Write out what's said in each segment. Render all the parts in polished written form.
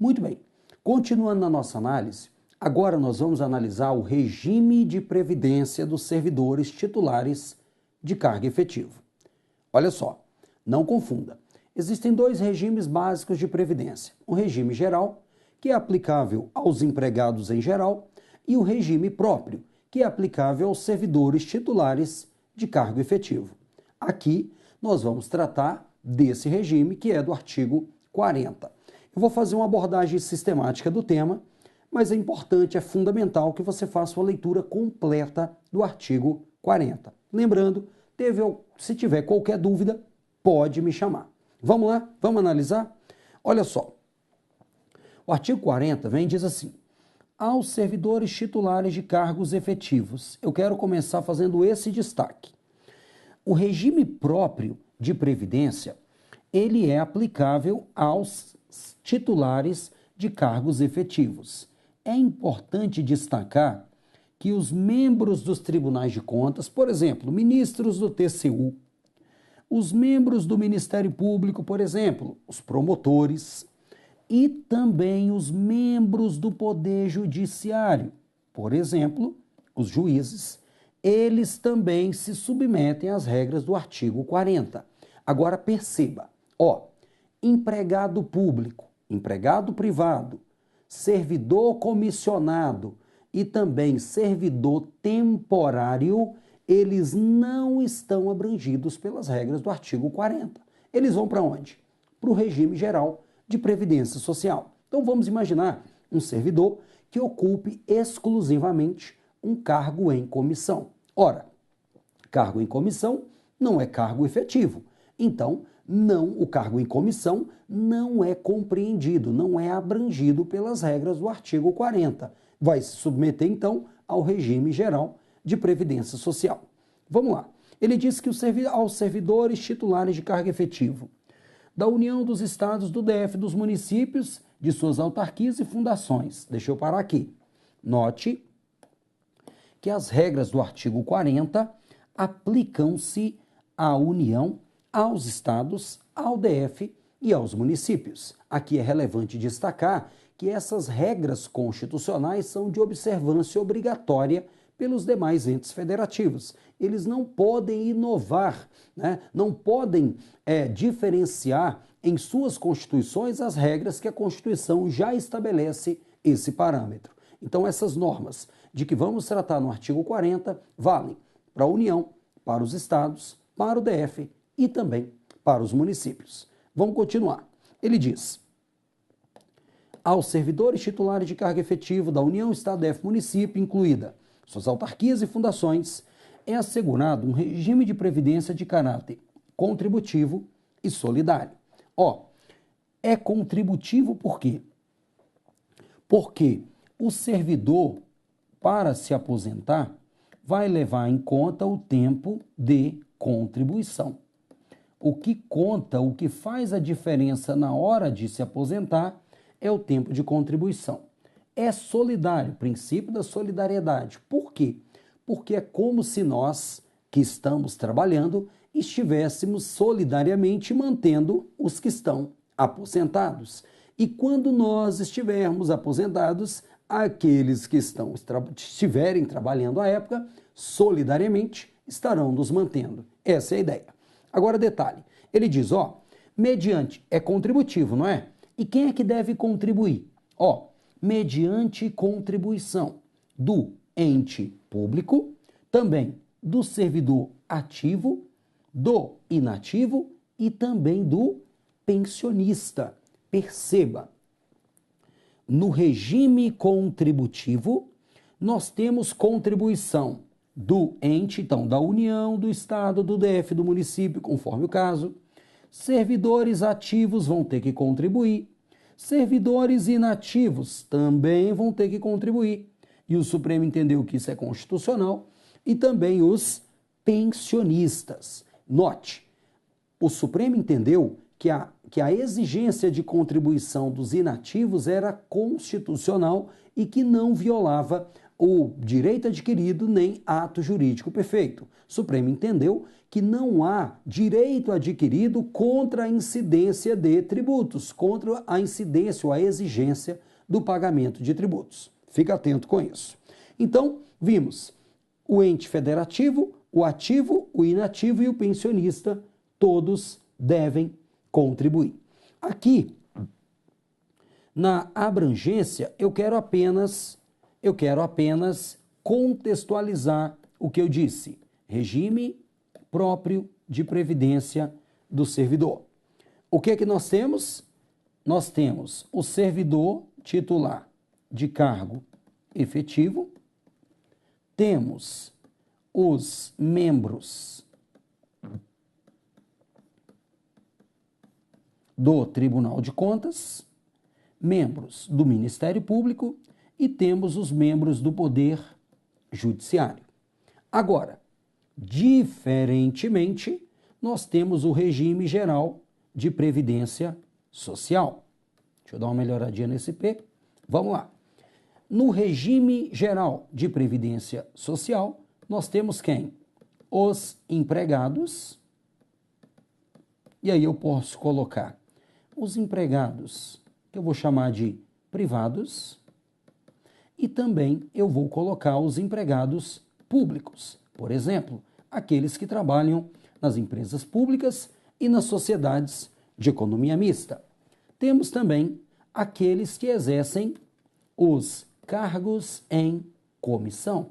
Muito bem. Continuando na nossa análise, agora nós vamos analisar o regime de previdência dos servidores titulares de cargo efetivo. Olha só, não confunda. Existem dois regimes básicos de previdência. O regime geral, que é aplicável aos empregados em geral, e o regime próprio, que é aplicável aos servidores titulares de cargo efetivo. Aqui nós vamos tratar desse regime, que é do artigo 40. Eu vou fazer uma abordagem sistemática do tema, mas é importante, é fundamental que você faça uma leitura completa do artigo 40. Lembrando, se tiver qualquer dúvida, pode me chamar. Vamos lá? Vamos analisar? Olha só. O artigo 40 vem e diz assim: aos servidores titulares de cargos efetivos. Eu quero começar fazendo esse destaque. O regime próprio de previdência, ele é aplicável aos titulares de cargos efetivos. É importante destacar que os membros dos tribunais de contas, por exemplo, ministros do TCU, os membros do Ministério Público, por exemplo, os promotores, e também os membros do Poder Judiciário, por exemplo, os juízes, eles também se submetem às regras do artigo 40. Agora perceba, empregado público, empregado privado, servidor comissionado e também servidor temporário, eles não estão abrangidos pelas regras do artigo 40. Eles vão para onde? Para o regime geral de previdência social. Então vamos imaginar um servidor que ocupe exclusivamente um cargo em comissão. Ora, cargo em comissão não é cargo efetivo. Então, o cargo em comissão não é compreendido, não é abrangido pelas regras do artigo 40. Vai se submeter, então, ao regime geral de previdência social. Vamos lá. Ele diz que aos servidores titulares de cargo efetivo da União, dos Estados, do DF, dos municípios, de suas autarquias e fundações. Deixa eu parar aqui. Note que as regras do artigo 40 aplicam-se à União, aos Estados, ao DF e aos municípios. Aqui é relevante destacar que essas regras constitucionais são de observância obrigatória pelos demais entes federativos. Eles não podem inovar, não podem diferenciar em suas constituições as regras que a Constituição já estabelece esse parâmetro. Então, essas normas de que vamos tratar no artigo 40 valem para a União, para os estados, para o DF e também para os municípios. Vamos continuar. Ele diz: aos servidores titulares de cargo efetivo da União, Estado, DF, município, incluída suas autarquias e fundações, é assegurado um regime de previdência de caráter contributivo e solidário. É contributivo por quê? Porque o servidor, para se aposentar, vai levar em conta o tempo de contribuição. O que conta, o que faz a diferença na hora de se aposentar é o tempo de contribuição. É solidário, princípio da solidariedade. Por quê? Porque é como se nós, que estamos trabalhando, estivéssemos solidariamente mantendo os que estão aposentados. E quando nós estivermos aposentados, aqueles que estiverem trabalhando à época, solidariamente estarão nos mantendo. Essa é a ideia. Agora, detalhe, ele diz, mediante, é contributivo, não é? E quem é que deve contribuir? Mediante contribuição do ente público, também do servidor ativo, do inativo e também do pensionista. Perceba, no regime contributivo, nós temos contribuição do ente, então, da União, do Estado, do DF, do município, conforme o caso. Servidores ativos vão ter que contribuir. Servidores inativos também vão ter que contribuir. E o Supremo entendeu que isso é constitucional. E também os pensionistas. Note, o Supremo entendeu que a exigência de contribuição dos inativos era constitucional e que não violava o direito adquirido nem ato jurídico perfeito. O Supremo entendeu que não há direito adquirido contra a incidência de tributos, contra a incidência ou a exigência do pagamento de tributos. Fica atento com isso. Então, vimos o ente federativo, o ativo, o inativo e o pensionista, todos devem contribuir. Aqui, na abrangência, eu quero apenas contextualizar o que eu disse. Regime próprio de previdência do servidor. O que é que nós temos? Nós temos o servidor titular de cargo efetivo, temos os membros do Tribunal de Contas, membros do Ministério Público e temos os membros do Poder Judiciário. Agora, diferentemente, nós temos o regime geral de previdência social. Deixa eu dar uma melhoradinha nesse P. Vamos lá. No regime geral de previdência social, nós temos quem? Os empregados. E aí eu posso colocar os empregados, que eu vou chamar de privados, e também eu vou colocar os empregados públicos. Por exemplo, aqueles que trabalham nas empresas públicas e nas sociedades de economia mista. Temos também aqueles que exercem os cargos em comissão.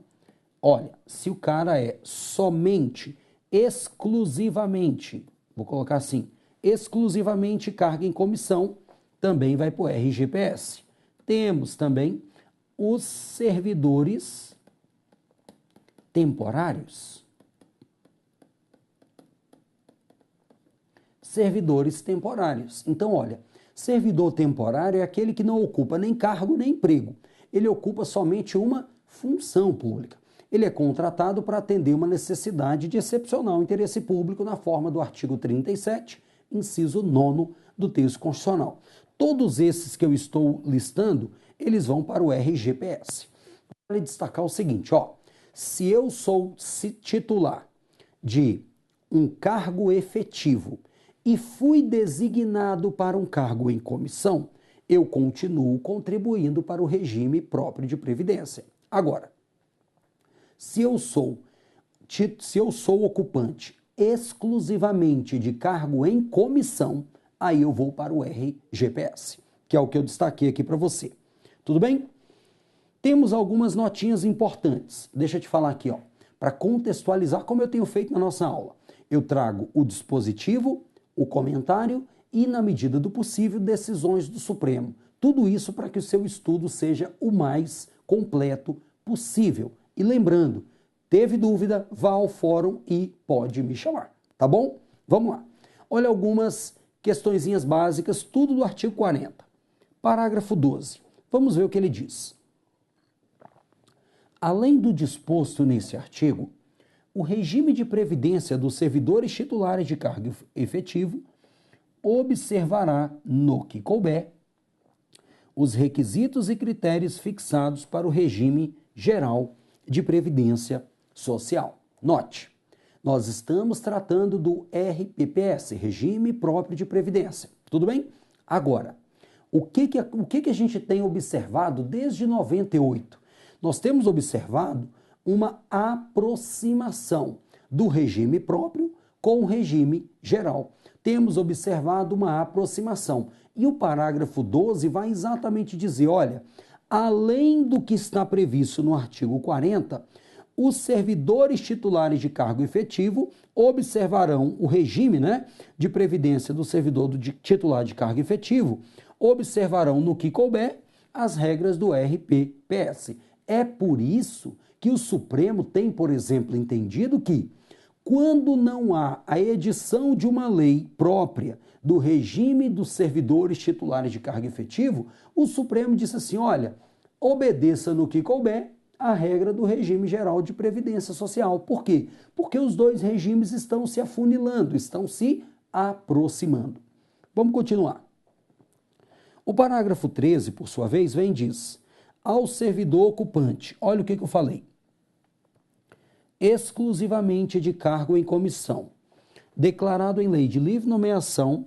Olha, se o cara é somente, exclusivamente, vou colocar assim, exclusivamente cargo em comissão, também vai para o RGPS. Temos também os servidores temporários. Servidores temporários. Então, olha, servidor temporário é aquele que não ocupa nem cargo nem emprego. Ele ocupa somente uma função pública. Ele é contratado para atender uma necessidade de excepcional interesse público na forma do artigo 37, inciso 9 do texto constitucional. Todos esses que eu estou listando, eles vão para o RGPS. Vale destacar o seguinte, ó, se eu sou titular de um cargo efetivo e fui designado para um cargo em comissão, eu continuo contribuindo para o regime próprio de previdência. Agora, se eu sou ocupante exclusivamente de cargo em comissão, aí eu vou para o RGPS, que é o que eu destaquei aqui para você. Tudo bem? Temos algumas notinhas importantes. Deixa eu te falar aqui, ó, para contextualizar como eu tenho feito na nossa aula. Eu trago o dispositivo, o comentário e, na medida do possível, decisões do Supremo. Tudo isso para que o seu estudo seja o mais completo possível. E lembrando, teve dúvida, vá ao fórum e pode me chamar, tá bom? Vamos lá. Olha algumas questõezinhas básicas, tudo do artigo 40. Parágrafo 12. Vamos ver o que ele diz. Além do disposto nesse artigo, o regime de previdência dos servidores titulares de cargo efetivo observará, no que couber, os requisitos e critérios fixados para o regime geral de previdência social. Note, nós estamos tratando do RPPS, Regime Próprio de Previdência. Tudo bem? Agora, o que a gente tem observado desde 98? Nós temos observado uma aproximação do regime próprio com o regime geral. Temos observado uma aproximação. E o parágrafo 12 vai exatamente dizer, olha, além do que está previsto no artigo 40, os servidores titulares de cargo efetivo observarão o regime, de previdência do servidor titular de cargo efetivo, observarão no que couber as regras do RPPS. É por isso que o Supremo tem, por exemplo, entendido que, quando não há a edição de uma lei própria do regime dos servidores titulares de cargo efetivo, o Supremo disse assim, olha, obedeça no que couber a regra do regime geral de previdência social. Por quê? Porque os dois regimes estão se afunilando, estão se aproximando. Vamos continuar. O parágrafo 13, por sua vez, vem e diz, ao servidor ocupante, olha o que eu falei, exclusivamente de cargo em comissão, declarado em lei de livre nomeação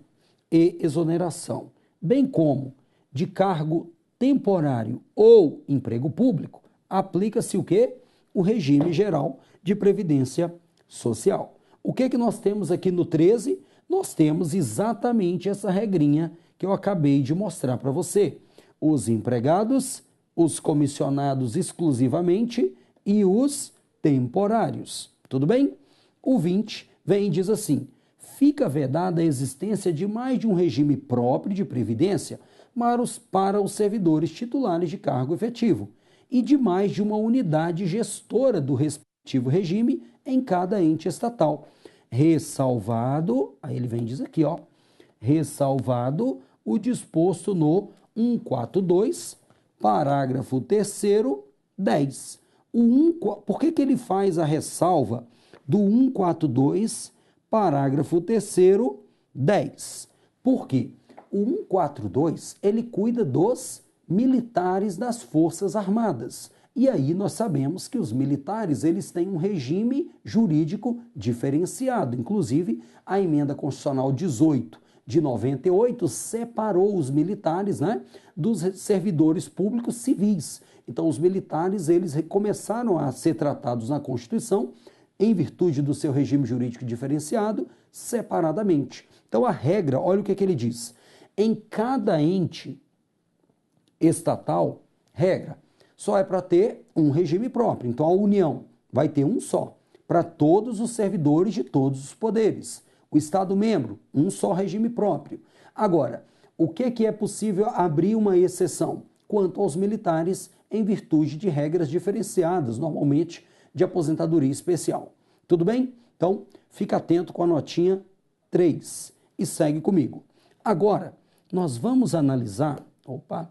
e exoneração, bem como de cargo temporário ou emprego público, aplica-se o quê? O regime geral de previdência social. O que nós temos aqui no 13? Nós temos exatamente essa regrinha que eu acabei de mostrar para você. Os empregados, os comissionados exclusivamente e os temporários. Tudo bem? O 20 vem e diz assim: fica vedada a existência de mais de um regime próprio de previdência para os servidores titulares de cargo efetivo e de mais de uma unidade gestora do respectivo regime em cada ente estatal, ressalvado, aí ele vem e diz aqui, ó, ressalvado o disposto no 142, parágrafo 3º, 10. Por que ele faz a ressalva do 142, parágrafo 3º, 10? Por quê? O 142, ele cuida dos militares das Forças Armadas. E aí nós sabemos que os militares, eles têm um regime jurídico diferenciado. Inclusive, a emenda constitucional 18 de 98 separou os militares, né, dos servidores públicos civis. Então, os militares, eles começaram a ser tratados na Constituição, em virtude do seu regime jurídico diferenciado, separadamente. Então, a regra, olha o que ele diz. Em cada ente estatal, regra, só é para ter um regime próprio. Então, a União vai ter um só, para todos os servidores de todos os poderes. O Estado-membro, um só regime próprio. Agora, o que é possível abrir uma exceção? Quanto aos militares, em virtude de regras diferenciadas, normalmente de aposentadoria especial. Tudo bem? Então, fica atento com a notinha 3 e segue comigo. Agora, nós vamos analisar... Opa,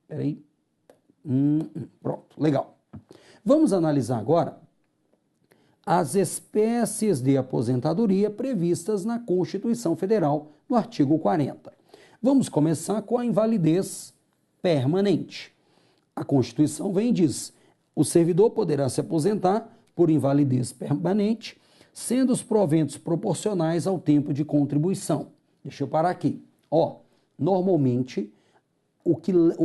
peraí. Pronto, legal. Vamos analisar agora as espécies de aposentadoria previstas na Constituição Federal, no artigo 40. Vamos começar com a invalidez permanente. A Constituição vem e diz: o servidor poderá se aposentar por invalidez permanente, sendo os proventos proporcionais ao tempo de contribuição. Deixa eu parar aqui. Normalmente, o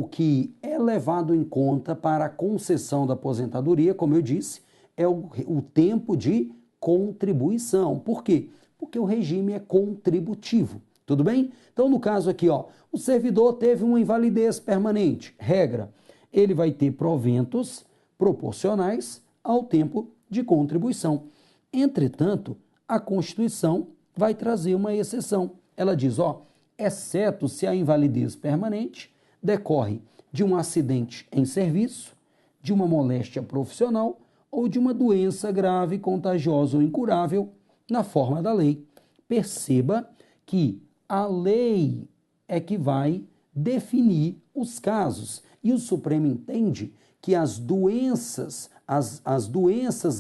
que é levado em conta para a concessão da aposentadoria, como eu disse, é o tempo de contribuição. Por quê? Porque o regime é contributivo. Tudo bem? Então, no caso aqui, o servidor teve uma invalidez permanente. Regra, ele vai ter proventos proporcionais ao tempo de contribuição. Entretanto, a Constituição vai trazer uma exceção. Ela diz, exceto se a invalidez permanente decorre de um acidente em serviço, de uma moléstia profissional ou de uma doença grave, contagiosa ou incurável, na forma da lei. Perceba que a lei é que vai definir os casos. E o Supremo entende que as doenças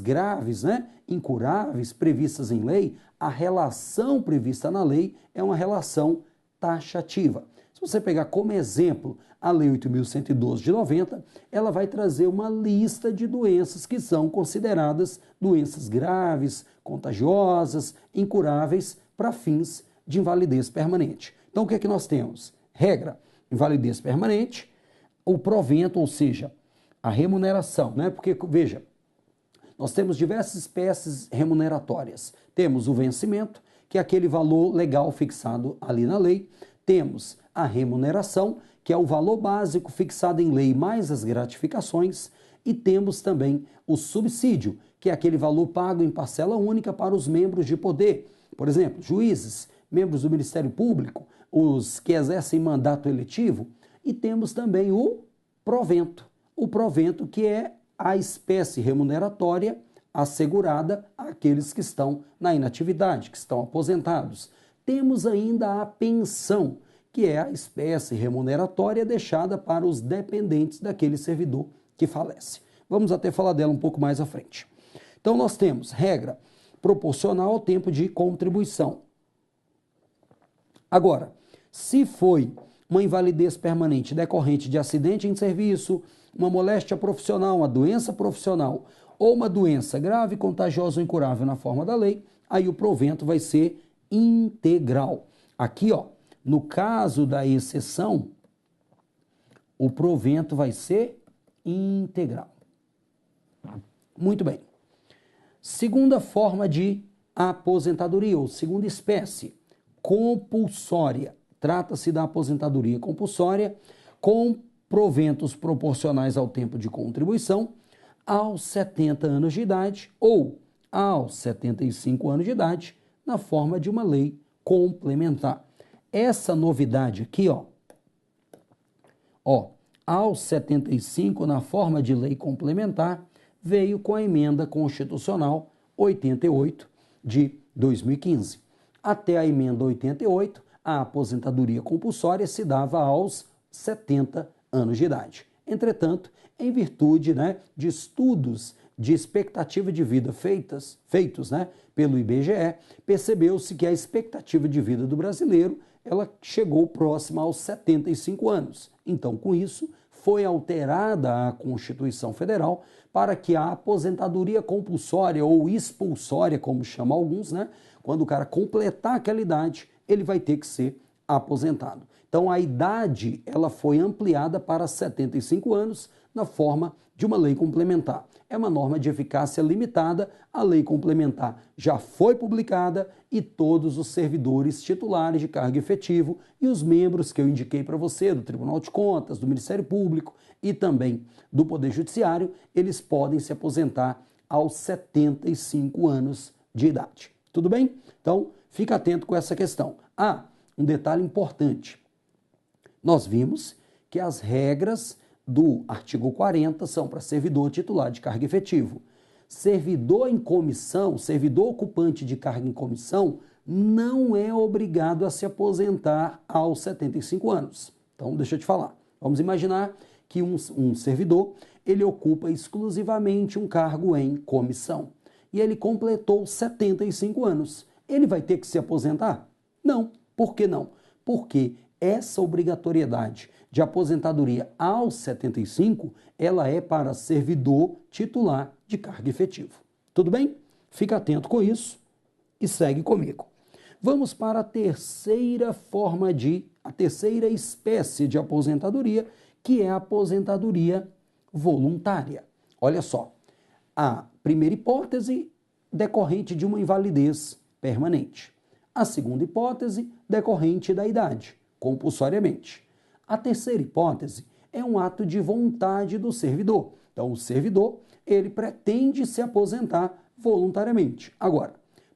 graves, incuráveis, previstas em lei, a relação prevista na lei é uma relação taxativa. Se você pegar como exemplo a Lei 8.112 de 90, ela vai trazer uma lista de doenças que são consideradas doenças graves, contagiosas, incuráveis para fins de invalidez permanente. Então, o que é que nós temos? Regra, invalidez permanente, o provento, ou seja, a remuneração, Porque, veja, nós temos diversas espécies remuneratórias. Temos o vencimento, que é aquele valor legal fixado ali na lei. Temos a remuneração, que é o valor básico fixado em lei mais as gratificações. E temos também o subsídio, que é aquele valor pago em parcela única para os membros de poder. Por exemplo, juízes, membros do Ministério Público, os que exercem mandato eletivo. E temos também o provento. O provento, que é a espécie remuneratória assegurada àqueles que estão na inatividade, que estão aposentados. Temos ainda a pensão, que é a espécie remuneratória deixada para os dependentes daquele servidor que falece. Vamos até falar dela um pouco mais à frente. Então, nós temos regra proporcional ao tempo de contribuição. Agora, se foi uma invalidez permanente decorrente de acidente em serviço, uma moléstia profissional, uma doença profissional ou uma doença grave, contagiosa ou incurável na forma da lei, aí o provento vai ser integral. Aqui, ó, no caso da exceção, o provento vai ser integral. Muito bem. Segunda forma de aposentadoria, ou segunda espécie, compulsória. Trata-se da aposentadoria compulsória com proventos proporcionais ao tempo de contribuição aos 70 anos de idade ou aos 75 anos de idade, na forma de uma lei complementar. Essa novidade aqui, ó, aos 75 na forma de lei complementar, veio com a emenda constitucional 88 de 2015. Até a emenda 88, a aposentadoria compulsória se dava aos 70 anos de idade. Entretanto, em virtude de estudos de expectativa de vida feitos pelo IBGE, percebeu-se que a expectativa de vida do brasileiro ela chegou próxima aos 75 anos. Então, com isso, foi alterada a Constituição Federal para que a aposentadoria compulsória ou expulsória, como chamam alguns, quando o cara completar aquela idade, ele vai ter que ser aposentado. Então, a idade ela foi ampliada para 75 anos na forma de uma lei complementar. É uma norma de eficácia limitada, a lei complementar já foi publicada e todos os servidores titulares de cargo efetivo e os membros que eu indiquei para você, do Tribunal de Contas, do Ministério Público e também do Poder Judiciário, eles podem se aposentar aos 75 anos de idade. Tudo bem? Então, fica atento com essa questão. Um detalhe importante. Nós vimos que as regras do artigo 40 são para servidor titular de cargo efetivo. Servidor em comissão, servidor ocupante de cargo em comissão, não é obrigado a se aposentar aos 75 anos. Então, deixa eu te falar. Vamos imaginar que um servidor, ele ocupa exclusivamente um cargo em comissão. E ele completou 75 anos. Ele vai ter que se aposentar? Não. Por que não? Porque essa obrigatoriedade de aposentadoria aos 75, ela é para servidor titular de cargo efetivo. Tudo bem? Fica atento com isso e segue comigo. Vamos para a terceira espécie de aposentadoria, que é a aposentadoria voluntária. Olha só, a primeira hipótese decorrente de uma invalidez permanente. A segunda hipótese decorrente da idade, compulsoriamente. A terceira hipótese é um ato de vontade do servidor. Então, o servidor, ele pretende se aposentar voluntariamente. Agora,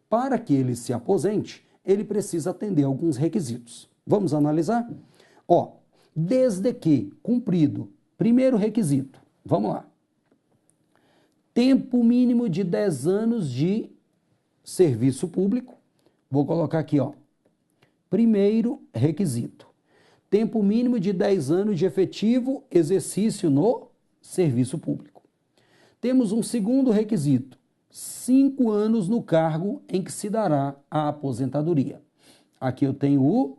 para que ele se aposente, ele precisa atender alguns requisitos. Vamos analisar? Desde que cumprido, primeiro requisito, vamos lá. Tempo mínimo de 10 anos de serviço público. Vou colocar aqui, primeiro requisito. Tempo mínimo de 10 anos de efetivo exercício no serviço público. Temos um segundo requisito, 5 anos no cargo em que se dará a aposentadoria. Aqui eu tenho o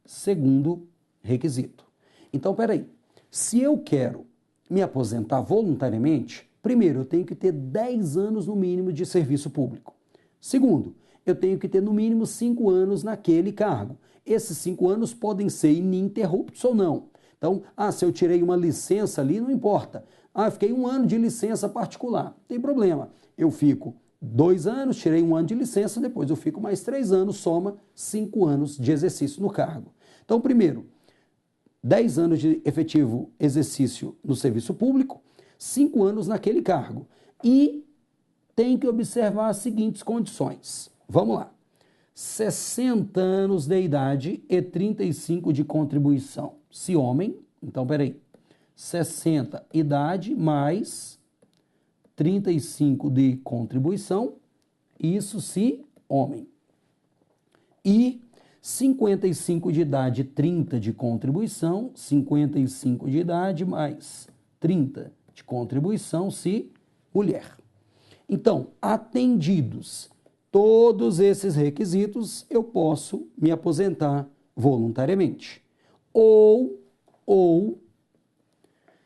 segundo requisito. Então, peraí, se eu quero me aposentar voluntariamente, primeiro eu tenho que ter 10 anos no mínimo de serviço público. Segundo, eu tenho que ter no mínimo 5 anos naquele cargo. Esses 5 anos podem ser ininterruptos ou não. Então, se eu tirei uma licença ali, não importa. Eu fiquei 1 ano de licença particular, não tem problema. Eu fico 2 anos, tirei 1 ano de licença, depois eu fico mais 3 anos, soma 5 anos de exercício no cargo. Então, primeiro, 10 anos de efetivo exercício no serviço público, 5 anos naquele cargo. E tem que observar as seguintes condições. Vamos lá. 60 anos de idade e 35 de contribuição. Se homem, então peraí, 60 idade mais 35 de contribuição, isso se homem. E 55 de idade, 30 de contribuição, 55 de idade mais 30 de contribuição se mulher. Então, atendidos todos esses requisitos, eu posso me aposentar voluntariamente. ou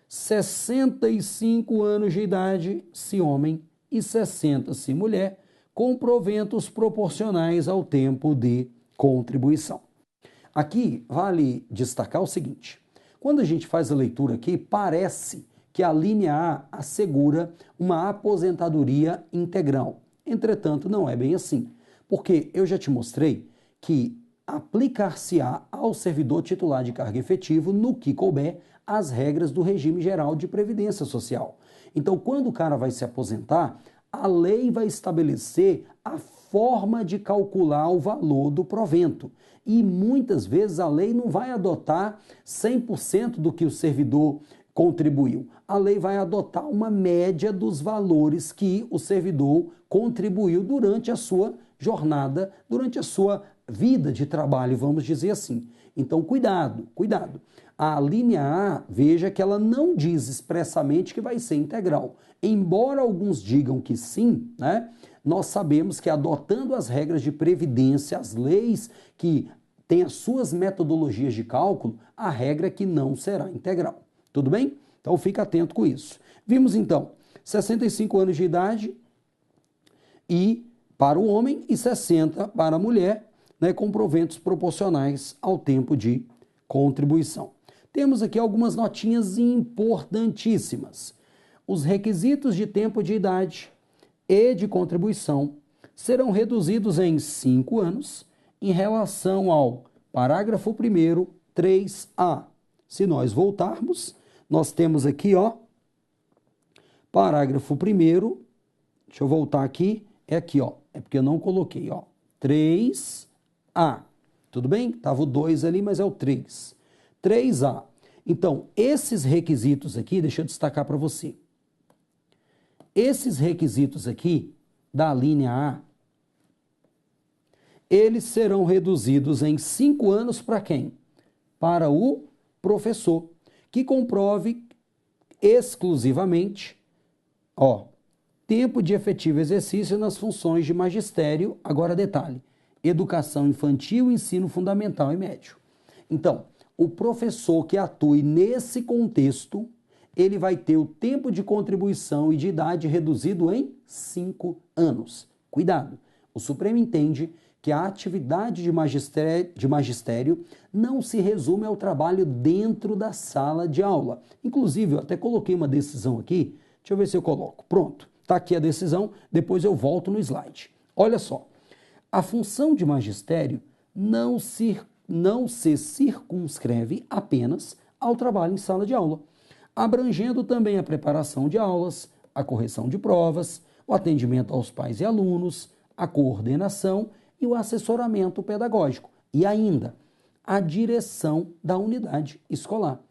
65 anos de idade, se homem, e 60 se mulher, com proventos proporcionais ao tempo de contribuição. Aqui vale destacar o seguinte: quando a gente faz a leitura aqui, parece que a linha A assegura uma aposentadoria integral. Entretanto, não é bem assim, porque eu já te mostrei que aplicar-se-á ao servidor titular de cargo efetivo, no que couber, as regras do regime geral de previdência social. Então, quando o cara vai se aposentar, a lei vai estabelecer a forma de calcular o valor do provento. E muitas vezes a lei não vai adotar 100% do que o servidor contribuiu. A lei vai adotar uma média dos valores que o servidor contribuiu durante a sua jornada, durante a sua vida de trabalho, vamos dizer assim. Então, cuidado, cuidado. A linha A, veja que ela não diz expressamente que vai ser integral. Embora alguns digam que sim, né? Nós sabemos que adotando as regras de previdência, as leis que têm as suas metodologias de cálculo, a regra é que não será integral. Tudo bem? Então fica atento com isso. Vimos então 65 anos de idade e para o homem e 60 para a mulher, né, com proventos proporcionais ao tempo de contribuição. Temos aqui algumas notinhas importantíssimas. Os requisitos de tempo de idade e de contribuição serão reduzidos em 5 anos em relação ao parágrafo 1º, 3A. Se nós voltarmos, nós temos aqui, ó, parágrafo 1º, deixa eu voltar aqui, é aqui, ó, é porque eu não coloquei, ó, 3A. Tudo bem? Tava o 2 ali, mas é o 3. 3A. Então, esses requisitos aqui, deixa eu destacar para você. Esses requisitos aqui, da linha A, eles serão reduzidos em 5 anos para quem? Para o professor, que comprove exclusivamente, ó, tempo de efetivo exercício nas funções de magistério, agora detalhe, educação infantil, ensino fundamental e médio. Então, o professor que atue nesse contexto, ele vai ter o tempo de contribuição e de idade reduzido em 5 anos. Cuidado, o Supremo entende que a atividade de magistério não se resume ao trabalho dentro da sala de aula. Inclusive, eu até coloquei uma decisão aqui, deixa eu ver se eu coloco. Pronto, está aqui a decisão, depois eu volto no slide. Olha só, a função de magistério não se circunscreve apenas ao trabalho em sala de aula, abrangendo também a preparação de aulas, a correção de provas, o atendimento aos pais e alunos, a coordenação e o assessoramento pedagógico e ainda a direção da unidade escolar.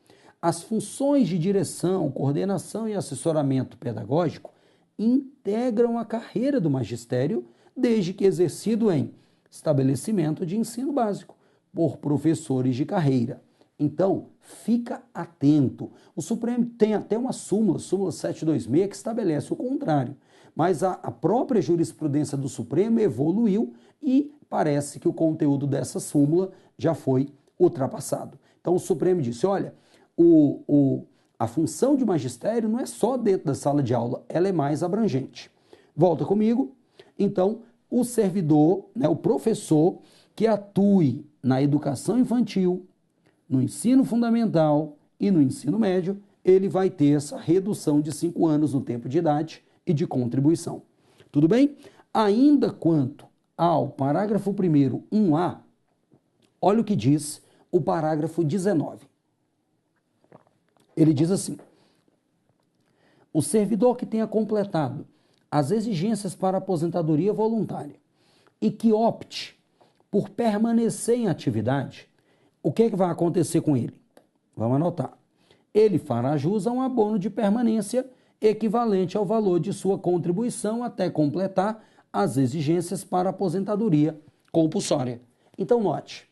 As funções de direção, coordenação e assessoramento pedagógico integram a carreira do magistério, desde que exercido em estabelecimento de ensino básico por professores de carreira. Então, fica atento. O Supremo tem até uma súmula 726, que estabelece o contrário. Mas a própria jurisprudência do Supremo evoluiu e parece que o conteúdo dessa súmula já foi ultrapassado. Então, o Supremo disse, olha, a função de magistério não é só dentro da sala de aula, ela é mais abrangente. Volta comigo. Então, o servidor, né, o professor que atue na educação infantil, no ensino fundamental e no ensino médio, ele vai ter essa redução de 5 anos no tempo de idade e de contribuição. Tudo bem? Ainda quanto ao parágrafo 1º, 1A, olha o que diz o parágrafo 19. Ele diz assim: o servidor que tenha completado as exigências para aposentadoria voluntária e que opte por permanecer em atividade, o que vai acontecer com ele? Vamos anotar. Ele fará jus a um abono de permanência equivalente ao valor de sua contribuição até completar as exigências para aposentadoria compulsória. Então, note,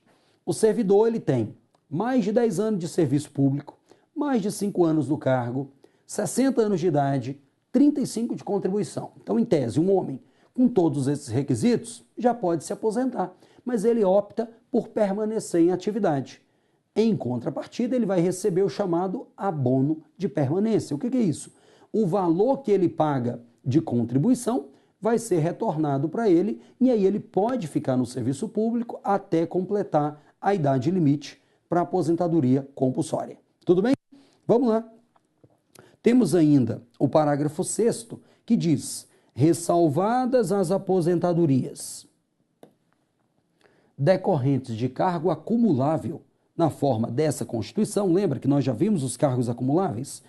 o servidor ele tem mais de 10 anos de serviço público, mais de 5 anos no cargo, 60 anos de idade, 35 de contribuição. Então, em tese, um homem com todos esses requisitos já pode se aposentar, mas ele opta por permanecer em atividade. Em contrapartida, ele vai receber o chamado abono de permanência. O que é isso? O valor que ele paga de contribuição vai ser retornado para ele e aí ele pode ficar no serviço público até completar a idade limite para aposentadoria compulsória. Tudo bem? Vamos lá. Temos ainda o parágrafo 6º que diz: ressalvadas as aposentadorias decorrentes de cargo acumulável na forma dessa Constituição, lembra que nós já vimos os cargos acumuláveis?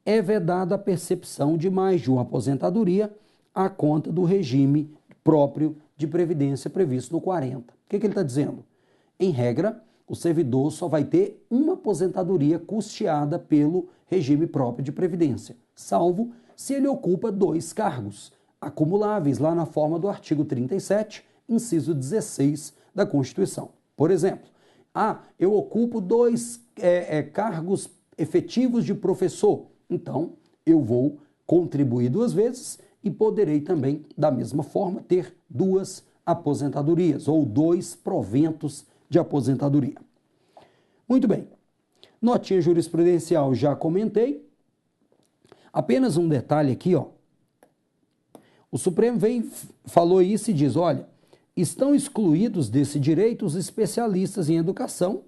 É vedada a percepção de mais de uma aposentadoria à conta do regime próprio de previdência previsto no 40. O que ele está dizendo? Em regra, o servidor só vai ter uma aposentadoria custeada pelo regime próprio de previdência, salvo se ele ocupa 2 cargos acumuláveis lá na forma do artigo 37, inciso 16 da Constituição. Por exemplo, eu ocupo 2 cargos efetivos de professor, então eu vou contribuir 2 vezes e poderei também, da mesma forma, ter 2 aposentadorias ou 2 proventos de aposentadoria. Muito bem. Notinha jurisprudencial, já comentei. Apenas um detalhe aqui, ó. O Supremo falou isso e diz, olha, estão excluídos desse direito os especialistas em educação,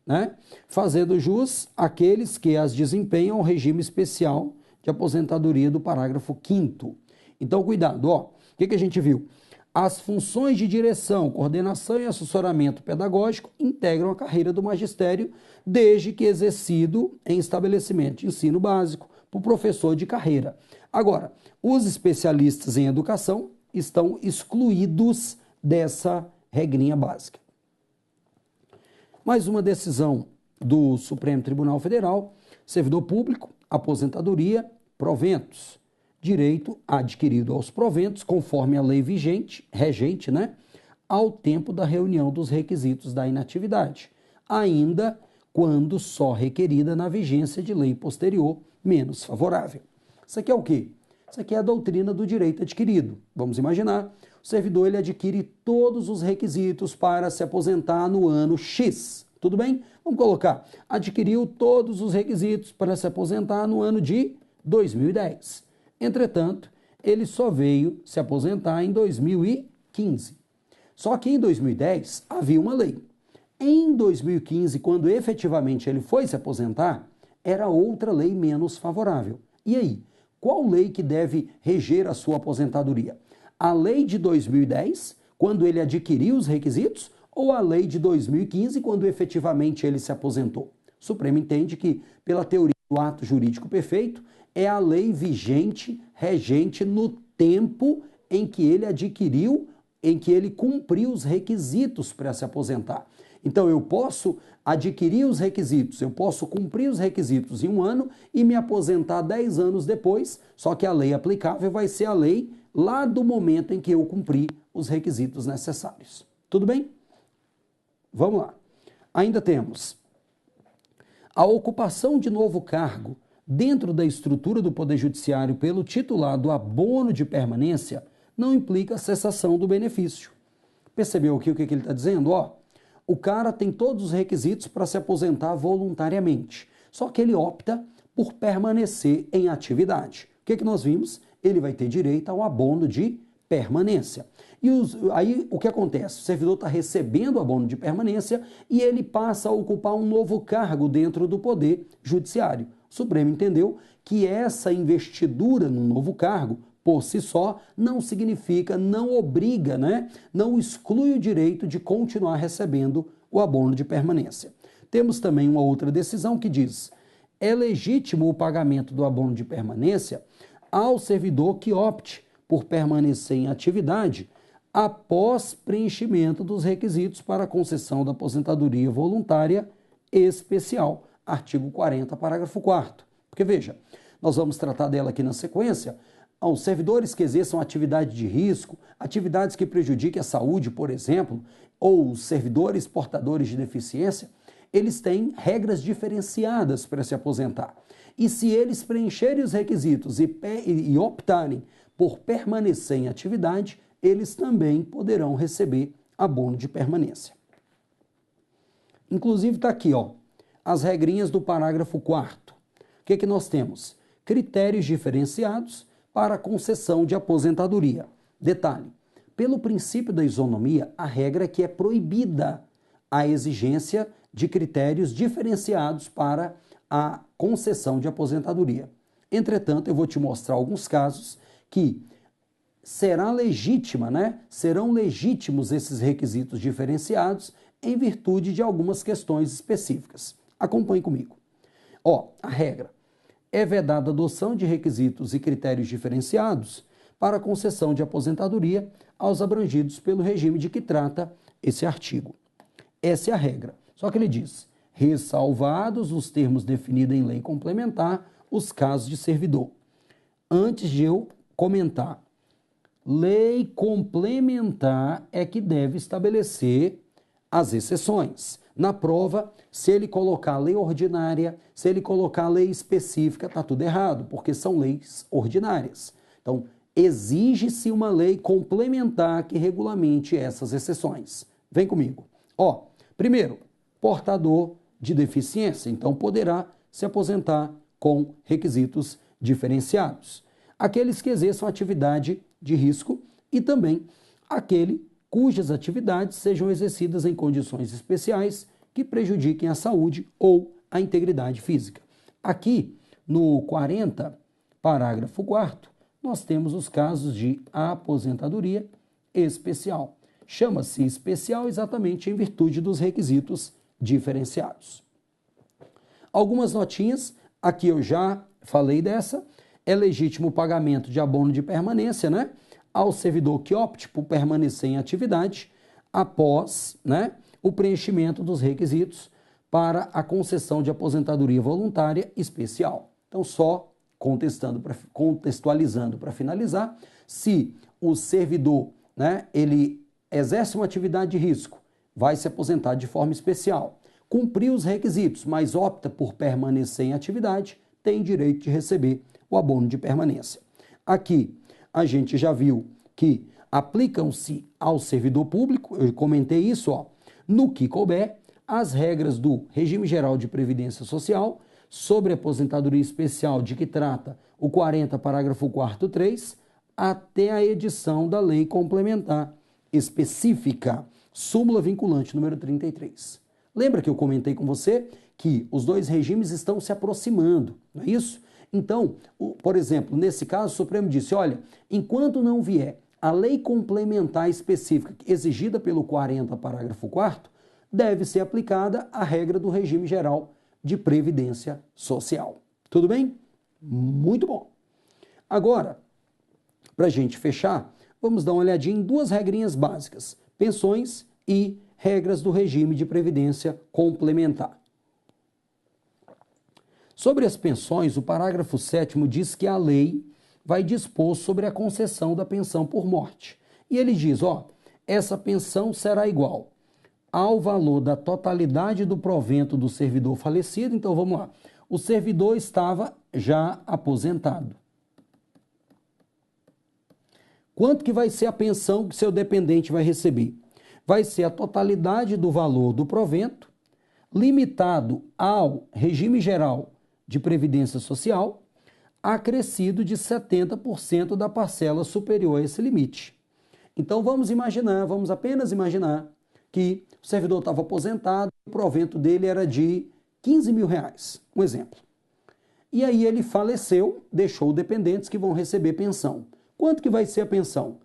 né, fazendo jus àqueles que as desempenham ao regime especial de aposentadoria do parágrafo 5º. Então, cuidado, ó. O que a gente viu? As funções de direção, coordenação e assessoramento pedagógico integram a carreira do magistério, desde que exercido em estabelecimento de ensino básico por professor de carreira. Agora, os especialistas em educação estão excluídos dessa regrinha básica. Mais uma decisão do Supremo Tribunal Federal: servidor público, aposentadoria, proventos. Direito adquirido aos proventos, conforme a lei regente, né, ao tempo da reunião dos requisitos da inatividade, ainda quando só requerida na vigência de lei posterior menos favorável. Isso aqui é o quê? Isso aqui é a doutrina do direito adquirido. Vamos imaginar, o servidor ele adquire todos os requisitos para se aposentar no ano X. Tudo bem? Vamos colocar, adquiriu todos os requisitos para se aposentar no ano de 2010. Entretanto, ele só veio se aposentar em 2015. Só que em 2010 havia uma lei. Em 2015, quando efetivamente ele foi se aposentar, era outra lei menos favorável. E aí, qual lei que deve reger a sua aposentadoria? A lei de 2010, quando ele adquiriu os requisitos, ou a lei de 2015, quando efetivamente ele se aposentou? O Supremo entende que, pela teoria do ato jurídico perfeito, é a lei vigente, regente no tempo em que ele adquiriu, em que ele cumpriu os requisitos para se aposentar. Então, eu posso adquirir os requisitos, eu posso cumprir os requisitos em 1 ano e me aposentar 10 anos depois, só que a lei aplicável vai ser a lei lá do momento em que eu cumpri os requisitos necessários. Tudo bem? Vamos lá. Ainda temos a ocupação de novo cargo dentro da estrutura do Poder Judiciário pelo titular do abono de permanência não implica cessação do benefício. Percebeu aqui o que ele está dizendo? O cara tem todos os requisitos para se aposentar voluntariamente, só que ele opta por permanecer em atividade. O que nós vimos? Ele vai ter direito ao abono de permanência. E aí o que acontece? O servidor está recebendo o abono de permanência e ele passa a ocupar um novo cargo dentro do Poder Judiciário. O Supremo entendeu que essa investidura num novo cargo, por si só, não significa, não obriga, não exclui o direito de continuar recebendo o abono de permanência. Temos também uma outra decisão que diz: é legítimo o pagamento do abono de permanência ao servidor que opte por permanecer em atividade após preenchimento dos requisitos para a concessão da aposentadoria voluntária especial. Artigo 40, parágrafo 4º. Porque, veja, nós vamos tratar dela aqui na sequência. Os servidores que exerçam atividade de risco, atividades que prejudiquem a saúde, por exemplo, ou os servidores portadores de deficiência, eles têm regras diferenciadas para se aposentar. E se eles preencherem os requisitos e optarem por permanecer em atividade, eles também poderão receber abono de permanência. Inclusive está aqui, as regrinhas do parágrafo 4º. O que que nós temos? Critérios diferenciados para a concessão de aposentadoria. Detalhe, pelo princípio da isonomia, a regra é que é proibida a exigência de critérios diferenciados para a concessão de aposentadoria. Entretanto, eu vou te mostrar alguns casos que serão legítimos esses requisitos diferenciados em virtude de algumas questões específicas. Acompanhe comigo. A regra é vedada a adoção de requisitos e critérios diferenciados para a concessão de aposentadoria aos abrangidos pelo regime de que trata esse artigo. Essa é a regra. Só que ele diz, ressalvados os termos definidos em lei complementar, os casos de servidor. Antes de eu comentar, lei complementar é que deve estabelecer as exceções. Na prova, se ele colocar lei ordinária, se ele colocar lei específica, está tudo errado, porque são leis ordinárias. Então, exige-se uma lei complementar que regulamente essas exceções. Vem comigo. Primeiro, portador de deficiência, então poderá se aposentar com requisitos diferenciados. Aqueles que exerçam atividade de risco e também aquele cujas atividades sejam exercidas em condições especiais que prejudiquem a saúde ou a integridade física. Aqui, no 40, parágrafo 4º, nós temos os casos de aposentadoria especial. Chama-se especial exatamente em virtude dos requisitos diferenciados. Algumas notinhas, aqui eu já falei dessa, é legítimo o pagamento de abono de permanência, ao servidor que opte por permanecer em atividade após, o preenchimento dos requisitos para a concessão de aposentadoria voluntária especial. Então, só contextualizando para finalizar, se o servidor, ele exerce uma atividade de risco, vai se aposentar de forma especial, cumpriu os requisitos, mas opta por permanecer em atividade, tem direito de receber o abono de permanência. Aqui, a gente já viu que aplicam-se ao servidor público, eu comentei isso, no que couber, as regras do Regime Geral de Previdência Social sobre aposentadoria especial de que trata o 40, parágrafo 4º, 3, até a edição da lei complementar específica, súmula vinculante número 33. Lembra que eu comentei com você que os dois regimes estão se aproximando, não é isso? Então, por exemplo, nesse caso, o Supremo disse, olha, enquanto não vier a lei complementar específica exigida pelo 40, parágrafo 4º, deve ser aplicada a regra do Regime Geral de Previdência Social. Tudo bem? Muito bom. Agora, para a gente fechar, vamos dar uma olhadinha em duas regrinhas básicas, pensões e regras do regime de previdência complementar. Sobre as pensões, o parágrafo 7º diz que a lei vai dispor sobre a concessão da pensão por morte. E ele diz, essa pensão será igual ao valor da totalidade do provento do servidor falecido. Então, vamos lá. O servidor estava já aposentado. Quanto que vai ser a pensão que seu dependente vai receber? Vai ser a totalidade do valor do provento, limitado ao regime geral de previdência social, acrescido de 70% da parcela superior a esse limite. Então, vamos apenas imaginar que o servidor estava aposentado, o provento dele era de 15 mil reais, um exemplo. E aí ele faleceu, deixou dependentes que vão receber pensão. Quanto que vai ser a pensão?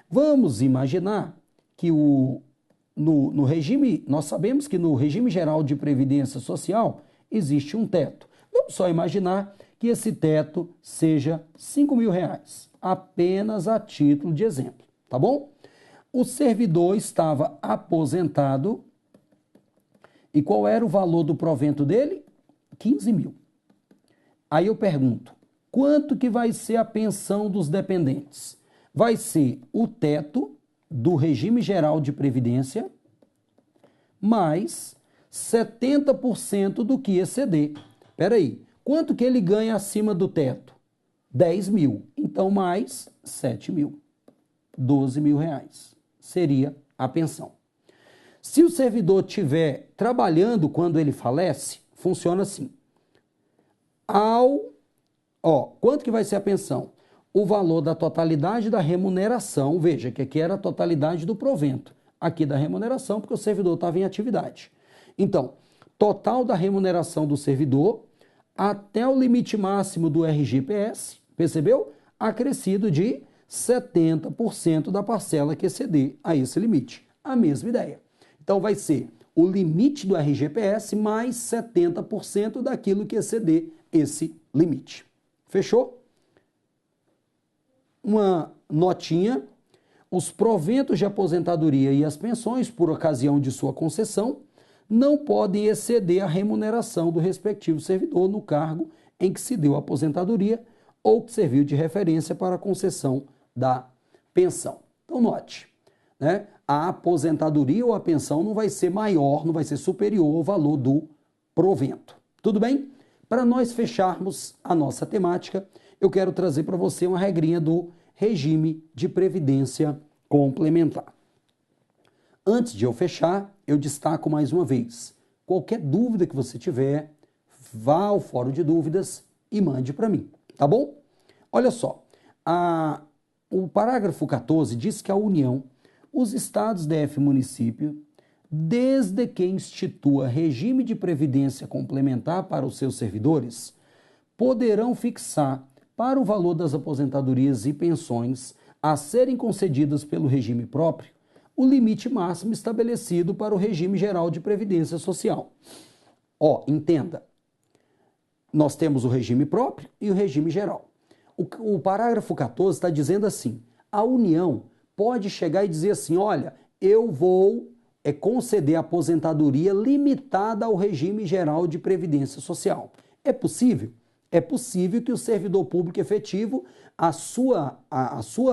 Vamos imaginar que no regime, nós sabemos que no regime geral de previdência social existe um teto. Vamos só imaginar que esse teto seja 5 mil reais, apenas a título de exemplo, tá bom? O servidor estava aposentado e qual era o valor do provento dele? 15 mil. Aí eu pergunto, quanto que vai ser a pensão dos dependentes? Vai ser o teto do regime geral de previdência mais 70% do que exceder. Espera aí, quanto que ele ganha acima do teto? 10 mil. Então, mais 7 mil. 12 mil reais seria a pensão. Se o servidor estiver trabalhando quando ele falece, funciona assim. Quanto que vai ser a pensão? O valor da totalidade da remuneração, veja que aqui era a totalidade do provento, aqui da remuneração, porque o servidor estava em atividade. Então, total da remuneração do servidor até o limite máximo do RGPS, percebeu? Acrescido de 70% da parcela que exceder a esse limite. A mesma ideia. Então, vai ser o limite do RGPS mais 70% daquilo que exceder esse limite. Fechou? Uma notinha: os proventos de aposentadoria e as pensões, por ocasião de sua concessão, não podem exceder a remuneração do respectivo servidor no cargo em que se deu a aposentadoria ou que serviu de referência para a concessão da pensão. Então, note, né? A aposentadoria ou a pensão não vai ser maior, não vai ser superior ao valor do provento. Tudo bem? Para nós fecharmos a nossa temática, eu quero trazer para você uma regrinha do regime de previdência complementar. Antes de eu fechar, eu destaco mais uma vez: qualquer dúvida que você tiver, vá ao fórum de dúvidas e mande para mim, tá bom? Olha só, o parágrafo 14 diz que a União, os estados, DF e município, desde que institua regime de previdência complementar para os seus servidores, poderão fixar para o valor das aposentadorias e pensões a serem concedidas pelo regime próprio o limite máximo estabelecido para o regime geral de previdência social. Entenda, nós temos o regime próprio e o regime geral. O parágrafo 14 está dizendo assim: a União pode chegar e dizer assim: olha, eu vou conceder aposentadoria limitada ao regime geral de previdência social. É possível? É possível que o servidor público efetivo, a sua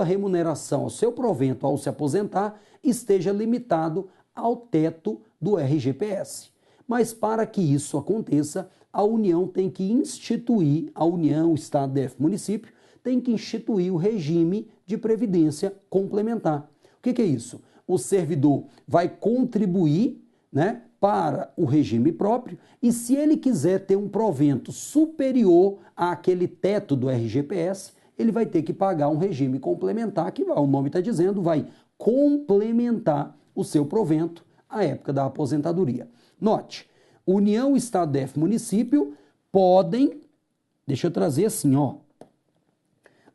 remuneração, o seu provento ao se aposentar, esteja limitado ao teto do RGPS. Mas para que isso aconteça, a União tem que instituir, a União, Estado, DF, município, tem que instituir o regime de previdência complementar. O que é isso? O servidor vai contribuir, né, para o regime próprio, e se ele quiser ter um provento superior àquele teto do RGPS, ele vai ter que pagar um regime complementar, que o nome está dizendo, vai complementar o seu provento à época da aposentadoria. Note, União, Estado, DF, município podem, deixa eu trazer assim,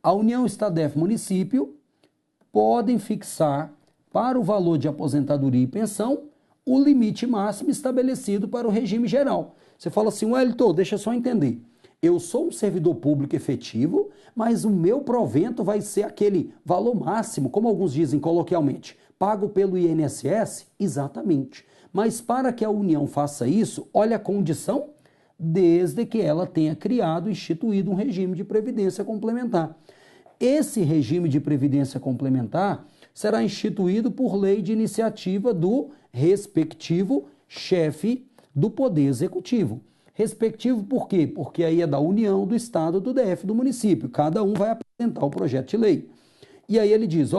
a União, Estado, DF, município podem fixar para o valor de aposentadoria e pensão o limite máximo estabelecido para o regime geral. Você fala assim: Wellington, deixa eu só entender. Eu sou um servidor público efetivo, mas o meu provento vai ser aquele valor máximo, como alguns dizem coloquialmente, pago pelo INSS? Exatamente. Mas para que a União faça isso, olha a condição: desde que ela tenha criado e instituído um regime de previdência complementar. Esse regime de previdência complementar será instituído por lei de iniciativa do respectivo chefe do Poder Executivo. Respectivo por quê? Porque aí é da União, do Estado, do DF, do município. Cada um vai apresentar o projeto de lei. E aí ele diz,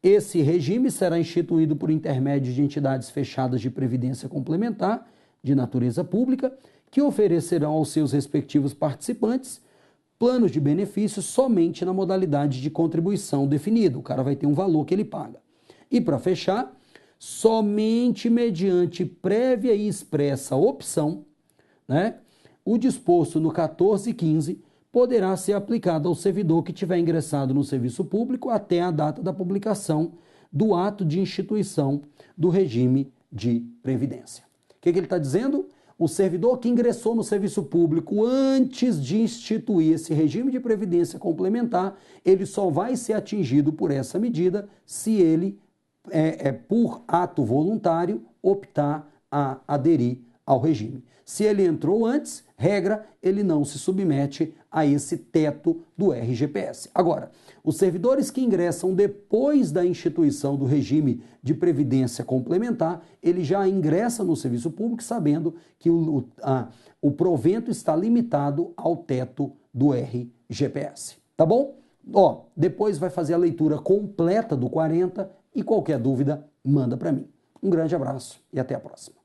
esse regime será instituído por intermédio de entidades fechadas de previdência complementar, de natureza pública, que oferecerão aos seus respectivos participantes planos de benefícios somente na modalidade de contribuição definida. O cara vai ter um valor que ele paga. E para fechar, somente mediante prévia e expressa opção, né, o disposto no 1415 poderá ser aplicado ao servidor que tiver ingressado no serviço público até a data da publicação do ato de instituição do regime de previdência. O que ele está dizendo? O servidor que ingressou no serviço público antes de instituir esse regime de previdência complementar, ele só vai ser atingido por essa medida se ele, por ato voluntário, optar a aderir ao regime. Se ele entrou antes, regra, ele não se submete a esse teto do RGPS. Agora, os servidores que ingressam depois da instituição do regime de previdência complementar, ele já ingressa no serviço público sabendo que o provento está limitado ao teto do RGPS. Tá bom? Depois vai fazer a leitura completa do 40 e qualquer dúvida, manda para mim. Um grande abraço e até a próxima.